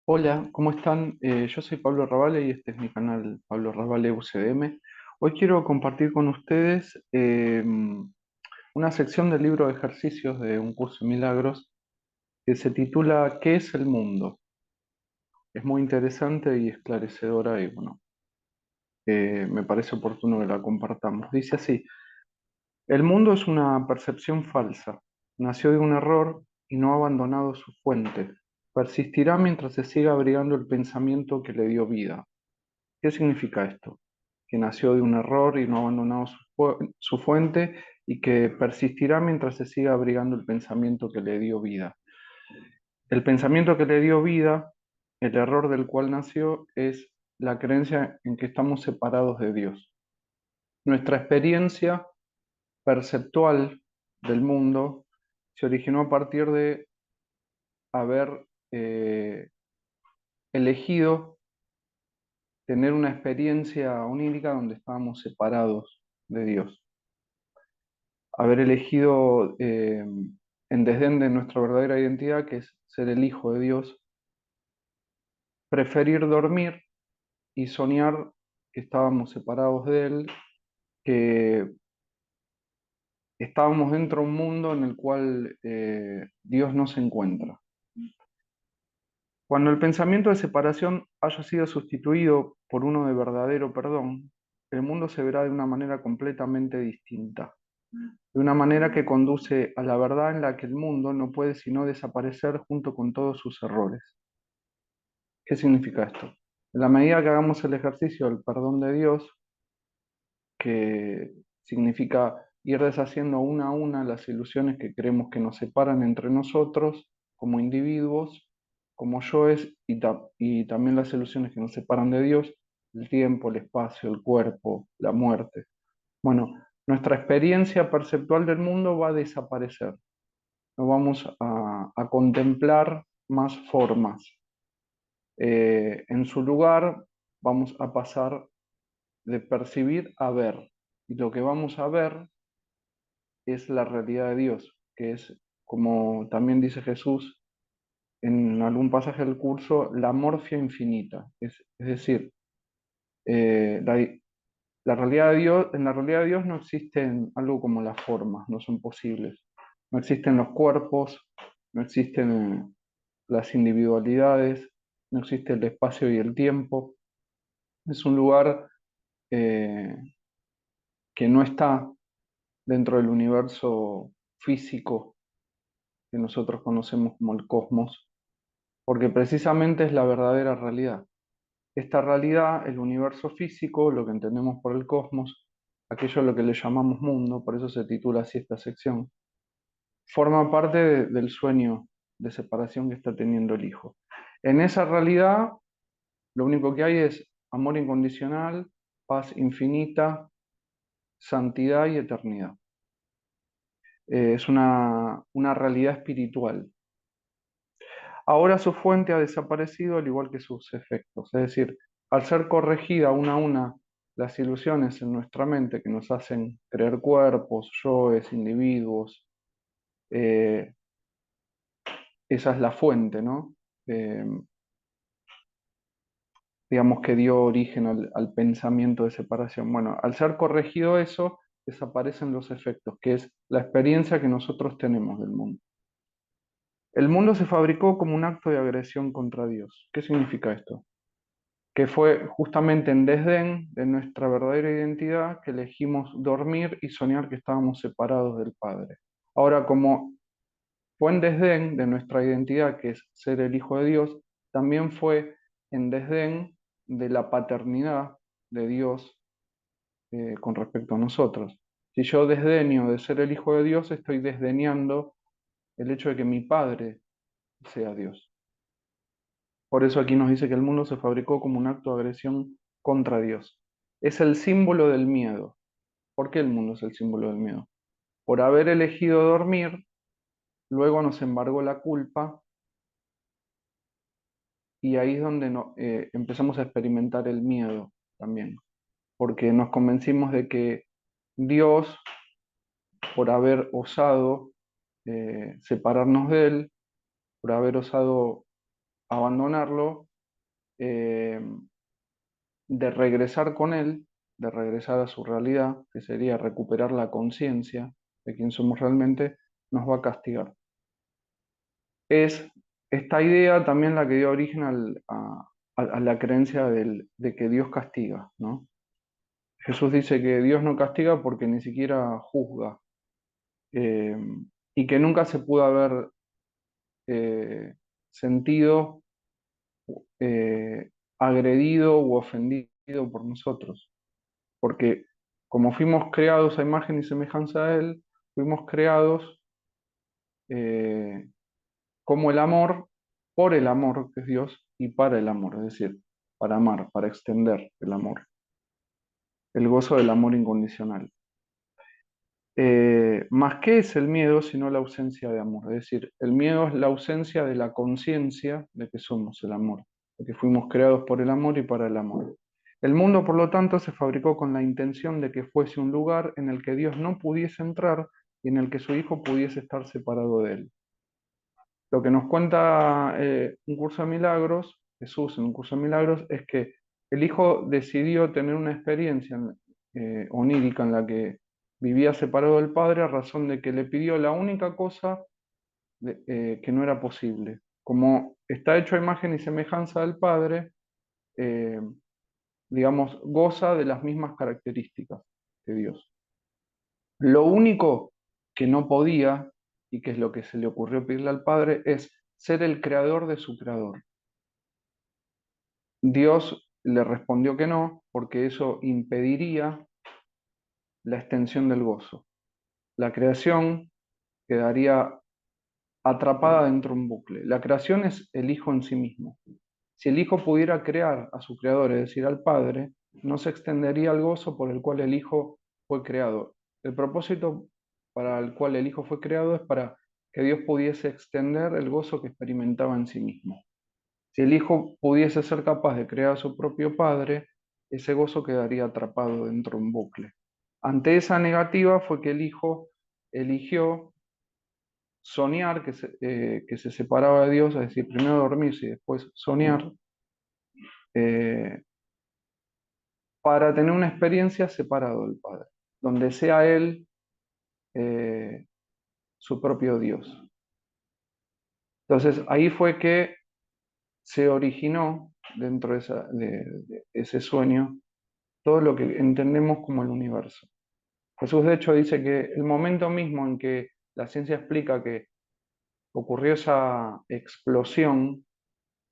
Hola, ¿cómo están? Yo soy Pablo Ravale y este es mi canal Pablo Ravale UCDM. Hoy quiero compartir con ustedes una sección del libro de ejercicios de un curso de milagros que se titula ¿Qué es el mundo? Es muy interesante y esclarecedora y bueno, me parece oportuno que la compartamos. Dice así: el mundo es una percepción falsa, nació de un error y no ha abandonado su fuente. Persistirá mientras se siga abrigando el pensamiento que le dio vida. ¿Qué significa esto? Que nació de un error y no ha abandonado su fuente y que persistirá mientras se siga abrigando el pensamiento que le dio vida. El pensamiento que le dio vida, el error del cual nació, es la creencia en que estamos separados de Dios. Nuestra experiencia perceptual del mundo se originó a partir de haber elegido tener una experiencia onírica donde estábamos separados de Dios. Haber elegido en desdén de nuestra verdadera identidad, que es ser el Hijo de Dios, preferir dormir y soñar que estábamos separados de Él, que estábamos dentro de un mundo en el cual Dios no se encuentra. Cuando el pensamiento de separación haya sido sustituido por uno de verdadero perdón, el mundo se verá de una manera completamente distinta, de una manera que conduce a la verdad en la que el mundo no puede sino desaparecer junto con todos sus errores. ¿Qué significa esto? En la medida que hagamos el ejercicio del perdón de Dios, que significa ir deshaciendo una a una las ilusiones que creemos que nos separan entre nosotros como individuos, como yoes, y también las ilusiones que nos separan de Dios, el tiempo, el espacio, el cuerpo, la muerte. Bueno, nuestra experiencia perceptual del mundo va a desaparecer. No vamos a contemplar más formas. En su lugar, vamos a pasar de percibir a ver. Y lo que vamos a ver es la realidad de Dios, que es, como también dice Jesús en algún pasaje del curso, la morfia infinita. Es decir, la realidad de Dios, en la realidad de Dios no existen algo como las formas, no son posibles. No existen los cuerpos, no existen las individualidades, no existe el espacio y el tiempo. Es un lugar eh, que no está dentro del universo físico que nosotros conocemos como el cosmos, porque precisamente es la verdadera realidad. Esta realidad, el universo físico, lo que entendemos por el cosmos, aquello a lo que le llamamos mundo, por eso se titula así esta sección, forma parte del sueño de separación que está teniendo el hijo. En esa realidad, lo único que hay es amor incondicional, paz infinita, santidad y eternidad. Es una realidad espiritual. Ahora su fuente ha desaparecido al igual que sus efectos, es decir, al ser corregida una a una las ilusiones en nuestra mente que nos hacen creer cuerpos, yoes, individuos, eh, esa es la fuente, ¿no? Eh, digamos que dio origen al pensamiento de separación. Bueno, al ser corregido eso, desaparecen los efectos, que es la experiencia que nosotros tenemos del mundo. El mundo se fabricó como un acto de agresión contra Dios. ¿Qué significa esto? Que fue justamente en desdén de nuestra verdadera identidad que elegimos dormir y soñar que estábamos separados del Padre. Ahora, como fue en desdén de nuestra identidad, que es ser el Hijo de Dios, también fue en desdén de la paternidad de Dios con respecto a nosotros. Si yo desdeño de ser el Hijo de Dios, estoy desdeñando el hecho de que mi Padre sea Dios. Por eso aquí nos dice que el mundo se fabricó como un acto de agresión contra Dios. Es el símbolo del miedo. ¿Por qué el mundo es el símbolo del miedo? Por haber elegido dormir, luego nos embargó la culpa y ahí es donde empezamos a experimentar el miedo también, porque nos convencimos de que Dios, por haber osado separarnos de Él, por haber osado abandonarlo, eh, de regresar con él, de regresar a su realidad, que sería recuperar la conciencia de quién somos realmente, nos va a castigar. Es esta idea también la que dio origen a la creencia de que Dios castiga, ¿no? Jesús dice que Dios no castiga porque ni siquiera juzga, eh, y que nunca se pudo haber eh, sentido eh, agredido u ofendido por nosotros, porque como fuimos creados a imagen y semejanza de Él, fuimos creados eh, como el amor, por el amor que es Dios y para el amor, es decir, para amar, para extender el amor, el gozo del amor incondicional. Más que es el miedo, sino la ausencia de amor. Es decir, el miedo es la ausencia de la conciencia de que somos el amor, de que fuimos creados por el amor y para el amor. El mundo, por lo tanto, se fabricó con la intención de que fuese un lugar en el que Dios no pudiese entrar y en el que su Hijo pudiese estar separado de él. Lo que nos cuenta un curso de milagros, Jesús en un curso de milagros, es que el Hijo decidió tener una experiencia onírica en la que vivía separado del Padre a razón de que le pidió la única cosa que no era posible. Como está hecho a imagen y semejanza del Padre, eh, digamos, goza de las mismas características que Dios. Lo único que no podía, y que es lo que se le ocurrió pedirle al Padre, es ser el creador de su creador. Dios le respondió que no, porque eso impediría la extensión del gozo. La creación quedaría atrapada dentro de un bucle. La creación es el Hijo en sí mismo. Si el Hijo pudiera crear a su creador, es decir, al Padre, no se extendería el gozo por el cual el Hijo fue creado. El propósito para el cual el Hijo fue creado es para que Dios pudiese extender el gozo que experimentaba en sí mismo. Si el Hijo pudiese ser capaz de crear a su propio Padre, ese gozo quedaría atrapado dentro de un bucle. Ante esa negativa fue que el Hijo eligió soñar que se separaba de Dios, es decir, primero dormirse y después soñar, eh, para tener una experiencia separado del Padre, donde sea Él eh, su propio Dios. Entonces ahí fue que se originó dentro de ese sueño todo lo que entendemos como el universo. Jesús de hecho dice que el momento mismo en que la ciencia explica que ocurrió esa explosión,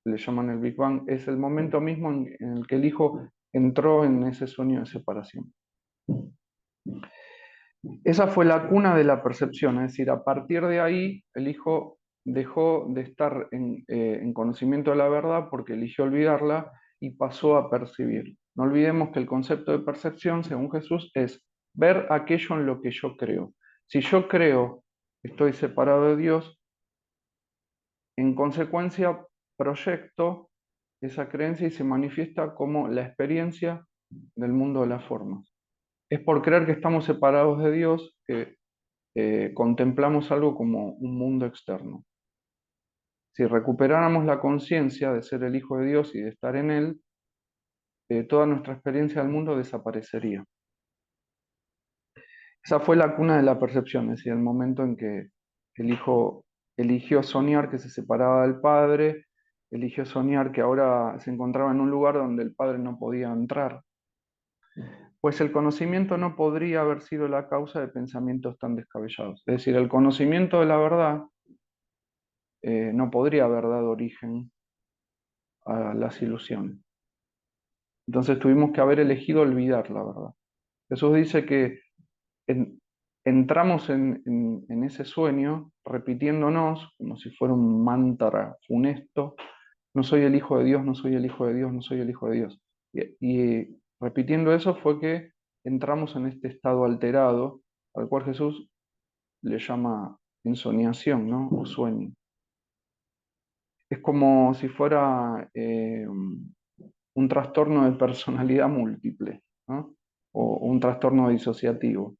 le llaman el Big Bang, es el momento mismo en el que el Hijo entró en ese sueño de separación. Esa fue la cuna de la percepción, es decir, a partir de ahí el Hijo dejó de estar en conocimiento de la verdad porque eligió olvidarla y pasó a percibir. No olvidemos que el concepto de percepción, según Jesús, es ver aquello en lo que yo creo. Si yo creo que estoy separado de Dios, en consecuencia proyecto esa creencia y se manifiesta como la experiencia del mundo de las formas. Es por creer que estamos separados de Dios que contemplamos algo como un mundo externo. Si recuperáramos la conciencia de ser el Hijo de Dios y de estar en Él, toda nuestra experiencia del mundo desaparecería. Esa fue la cuna de la percepción, es decir, el momento en que el Hijo eligió soñar que se separaba del Padre, eligió soñar que ahora se encontraba en un lugar donde el Padre no podía entrar, pues el conocimiento no podría haber sido la causa de pensamientos tan descabellados. Es decir, el conocimiento de la verdad no podría haber dado origen a las ilusiones. Entonces tuvimos que haber elegido olvidar la verdad. Jesús dice que en- entramos en ese sueño repitiéndonos como si fuera un mantra funesto, no soy el Hijo de Dios, no soy el Hijo de Dios, no soy el Hijo de Dios. Y repitiendo eso fue que entramos en este estado alterado, al cual Jesús le llama ensoñación, ¿no? O sueño. Es como si fuera un trastorno de personalidad múltiple, ¿no? O un trastorno disociativo.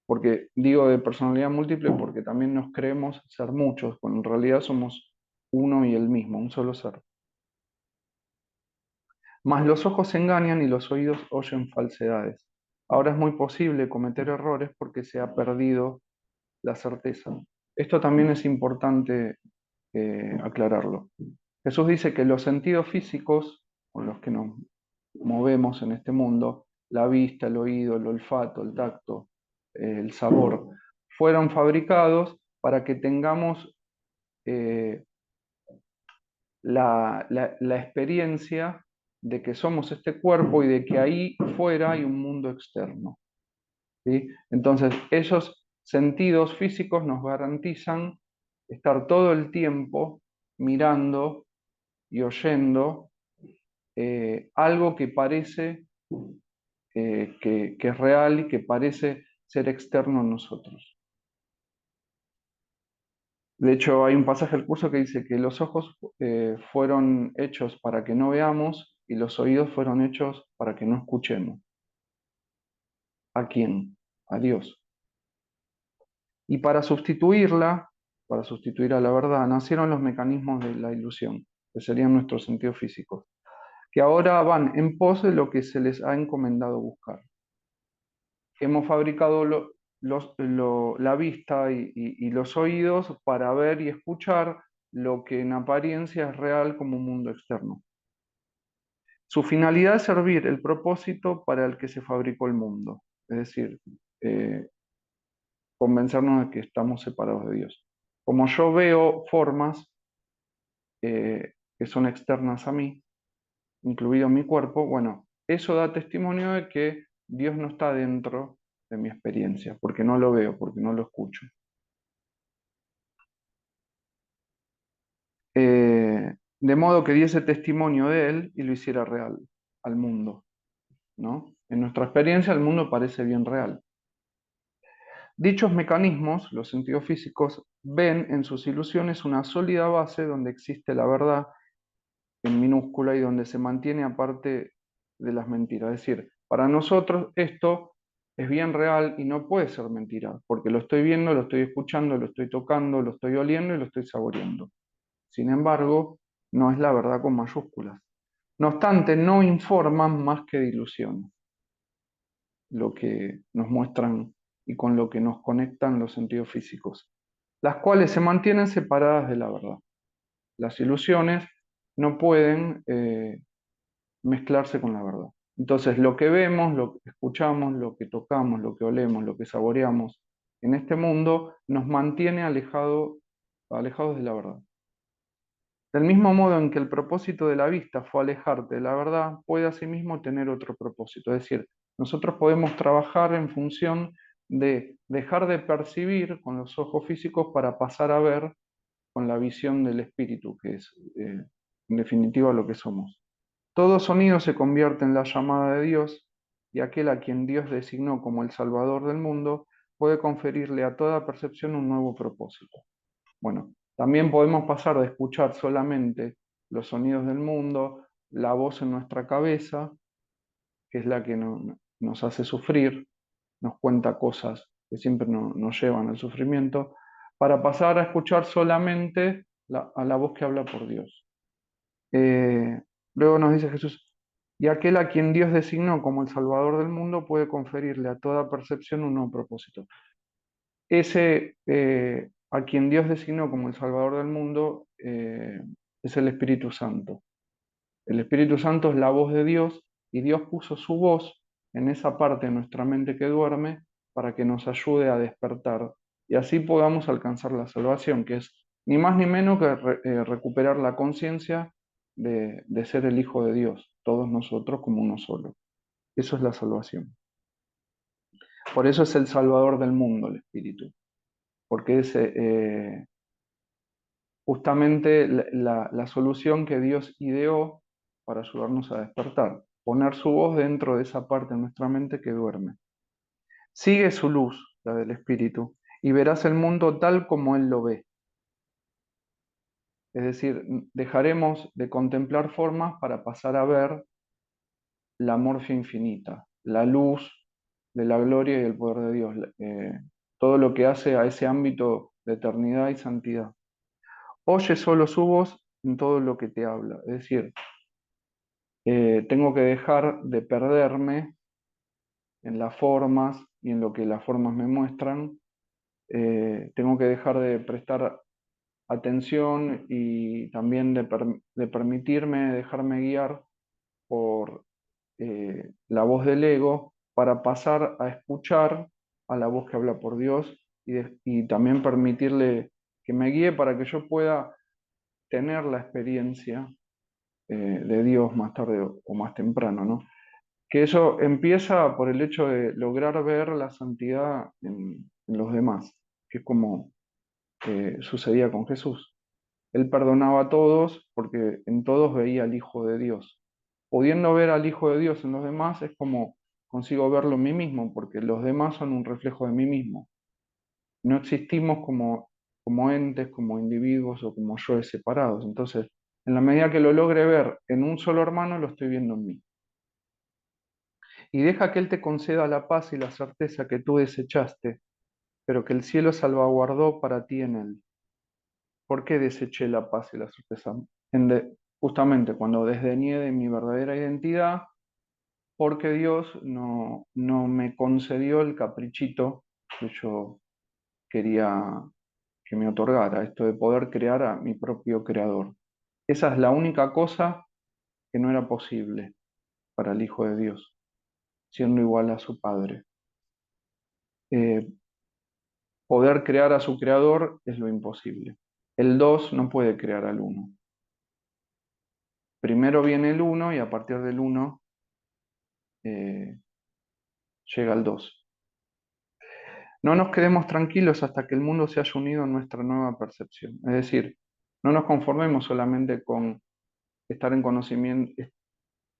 Porque digo de personalidad múltiple porque también nos creemos ser muchos, cuando en realidad somos uno y el mismo, un solo ser. Mas los ojos engañan y los oídos oyen falsedades. Ahora es muy posible cometer errores porque se ha perdido la certeza. Esto también es importante aclararlo. Jesús dice que los sentidos físicos con los que nos movemos en este mundo, la vista, el oído, el olfato, el tacto, el sabor, fueron fabricados para que tengamos eh, la experiencia de que somos este cuerpo y de que ahí fuera hay un mundo externo. ¿Sí? Entonces, esos sentidos físicos nos garantizan estar todo el tiempo mirando y oyendo algo que parece que es real y que parece ser externo a nosotros. De hecho, hay un pasaje del curso que dice que los ojos fueron hechos para que no veamos y los oídos fueron hechos para que no escuchemos. ¿A quién? A Dios. Y para sustituir a la verdad, nacieron los mecanismos de la ilusión, que serían nuestros sentidos físicos, que ahora van en pos de lo que se les ha encomendado buscar. Hemos fabricado la vista y los oídos para ver y escuchar lo que en apariencia es real como un mundo externo. Su finalidad es servir el propósito para el que se fabricó el mundo, es decir, eh, convencernos de que estamos separados de Dios. Como yo veo formas que son externas a mí, incluido mi cuerpo, bueno, eso da testimonio de que Dios no está dentro de mi experiencia, porque no lo veo, porque no lo escucho. De modo que diese testimonio de él y lo hiciera real al mundo, ¿no? En nuestra experiencia el mundo parece bien real. Dichos mecanismos, los sentidos físicos, ven en sus ilusiones una sólida base donde existe la verdad en minúscula y donde se mantiene aparte de las mentiras. Es decir, para nosotros esto es bien real y no puede ser mentira, porque lo estoy viendo, lo estoy escuchando, lo estoy tocando, lo estoy oliendo y lo estoy saboreando. Sin embargo, no es la verdad con mayúsculas. No obstante, no informan más que de ilusiones, lo que nos muestran y con lo que nos conectan los sentidos físicos, las cuales se mantienen separadas de la verdad. Las ilusiones no pueden mezclarse con la verdad. Entonces, lo que vemos, lo que escuchamos, lo que tocamos, lo que olemos, lo que saboreamos en este mundo nos mantiene alejados de la verdad. Del mismo modo en que el propósito de la vista fue alejarte de la verdad, puede asimismo tener otro propósito. Es decir, nosotros podemos trabajar en función de dejar de percibir con los ojos físicos para pasar a ver con la visión del espíritu, que es en definitiva lo que somos. Todo sonido se convierte en la llamada de Dios y aquel a quien Dios designó como el Salvador del mundo puede conferirle a toda percepción un nuevo propósito. Bueno, también podemos pasar de escuchar solamente los sonidos del mundo, la voz en nuestra cabeza, que es la que nos hace sufrir, nos cuenta cosas que siempre nos llevan al sufrimiento, para pasar a escuchar solamente a la voz que habla por Dios. Eh, Luego nos dice Jesús, y aquel a quien Dios designó como el Salvador del mundo puede conferirle a toda percepción un nuevo propósito. Ese a quien Dios designó como el Salvador del mundo es el Espíritu Santo. El Espíritu Santo es la voz de Dios y Dios puso su voz en esa parte de nuestra mente que duerme para que nos ayude a despertar y así podamos alcanzar la salvación, que es ni más ni menos que recuperar la conciencia de ser el Hijo de Dios, todos nosotros como uno solo. Eso es la salvación. Por eso es el Salvador del mundo, el Espíritu, porque es justamente la solución que Dios ideó para ayudarnos a despertar, poner su voz dentro de esa parte de nuestra mente que duerme. Sigue su luz, la del Espíritu, y verás el mundo tal como Él lo ve. Es decir, dejaremos de contemplar formas para pasar a ver la morfia infinita, la luz de la gloria y el poder de Dios, todo lo que hace a ese ámbito de eternidad y santidad. Oye solo su voz en todo lo que te habla. Es decir, tengo que dejar de perderme en las formas y en lo que las formas me muestran. Tengo que dejar de prestar atención y también de permitirme dejarme guiar por la voz del ego para pasar a escuchar a la voz que habla por Dios y también permitirle que me guíe para que yo pueda tener la experiencia de Dios más tarde o más temprano, ¿no? Que eso empieza por el hecho de lograr ver la santidad en los demás, que es como sucedía con Jesús. Él perdonaba a todos porque en todos veía al Hijo de Dios. Pudiendo ver al Hijo de Dios en los demás es como consigo verlo en mí mismo, porque los demás son un reflejo de mí mismo. No existimos como entes, como individuos o como yoes separados. Entonces, en la medida que lo logre ver en un solo hermano, lo estoy viendo en mí. Y deja que Él te conceda la paz y la certeza que tú desechaste, pero que el cielo salvaguardó para ti en Él. ¿Por qué deseché la paz y la certeza? Justamente cuando desdeñé de mi verdadera identidad, porque Dios no me concedió el caprichito que yo quería que me otorgara, esto de poder crear a mi propio creador. Esa es la única cosa que no era posible para el Hijo de Dios, siendo igual a su Padre. Eh, Poder crear a su creador es lo imposible. El 2 no puede crear al uno. Primero viene el uno y a partir del uno eh, llega el 2. No nos quedemos tranquilos hasta que el mundo se haya unido en nuestra nueva percepción. Es decir, no nos conformemos solamente con estar en conocimiento,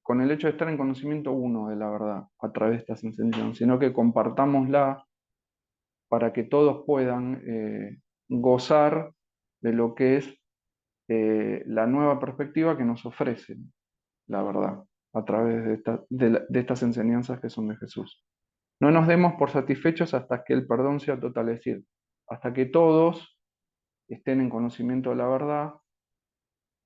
con el hecho de estar en conocimiento uno de la verdad a través de estas enseñanzas, sino que compartámosla para que todos puedan gozar de lo que es la nueva perspectiva que nos ofrece la verdad a través de estas enseñanzas que son de Jesús. No nos demos por satisfechos hasta que el perdón sea total, es decir, hasta que todos estén en conocimiento de la verdad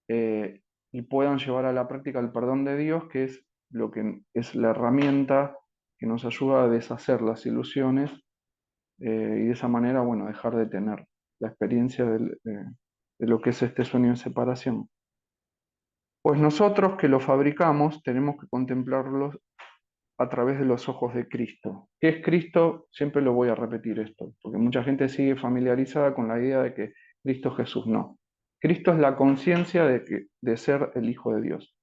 eh, y puedan llevar a la práctica el perdón de Dios, que es lo que es la herramienta que nos ayuda a deshacer las ilusiones y de esa manera, bueno, dejar de tener la experiencia de lo que es este sueño de separación. Pues nosotros que lo fabricamos tenemos que contemplarlo a través de los ojos de Cristo. ¿Qué es Cristo? Siempre lo voy a repetir esto, porque mucha gente sigue familiarizada con la idea de que Cristo es Jesús. No. Cristo es la conciencia de ser el Hijo de Dios.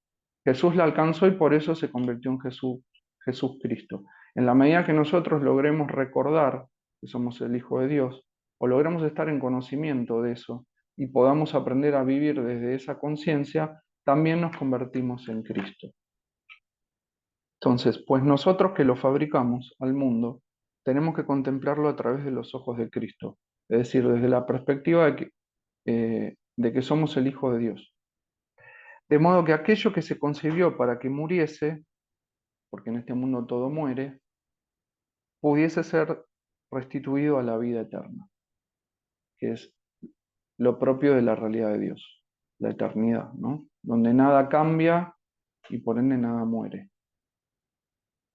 Jesús la alcanzó y por eso se convirtió en Jesús Cristo. En la medida que nosotros logremos recordar que somos el Hijo de Dios, o logremos estar en conocimiento de eso y podamos aprender a vivir desde esa conciencia, también nos convertimos en Cristo. Entonces, pues nosotros que lo fabricamos al mundo, tenemos que contemplarlo a través de los ojos de Cristo, es decir, desde la perspectiva de que somos el Hijo de Dios. De modo que aquello que se concibió para que muriese, porque en este mundo todo muere, pudiese ser restituido a la vida eterna, que es lo propio de la realidad de Dios, la eternidad, ¿no? Donde nada cambia y por ende nada muere.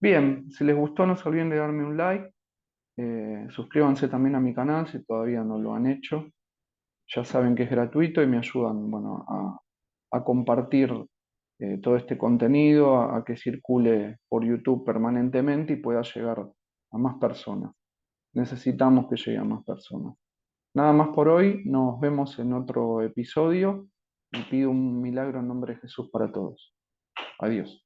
Bien, si les gustó no se olviden de darme un like. Suscríbanse también a mi canal si todavía no lo han hecho. Ya saben que es gratuito y me ayudan, bueno, a compartir todo este contenido, a que circule por YouTube permanentemente y pueda llegar a más personas. Necesitamos que llegue a más personas. Nada más por hoy, nos vemos en otro episodio y pido un milagro en nombre de Jesús para todos. Adiós.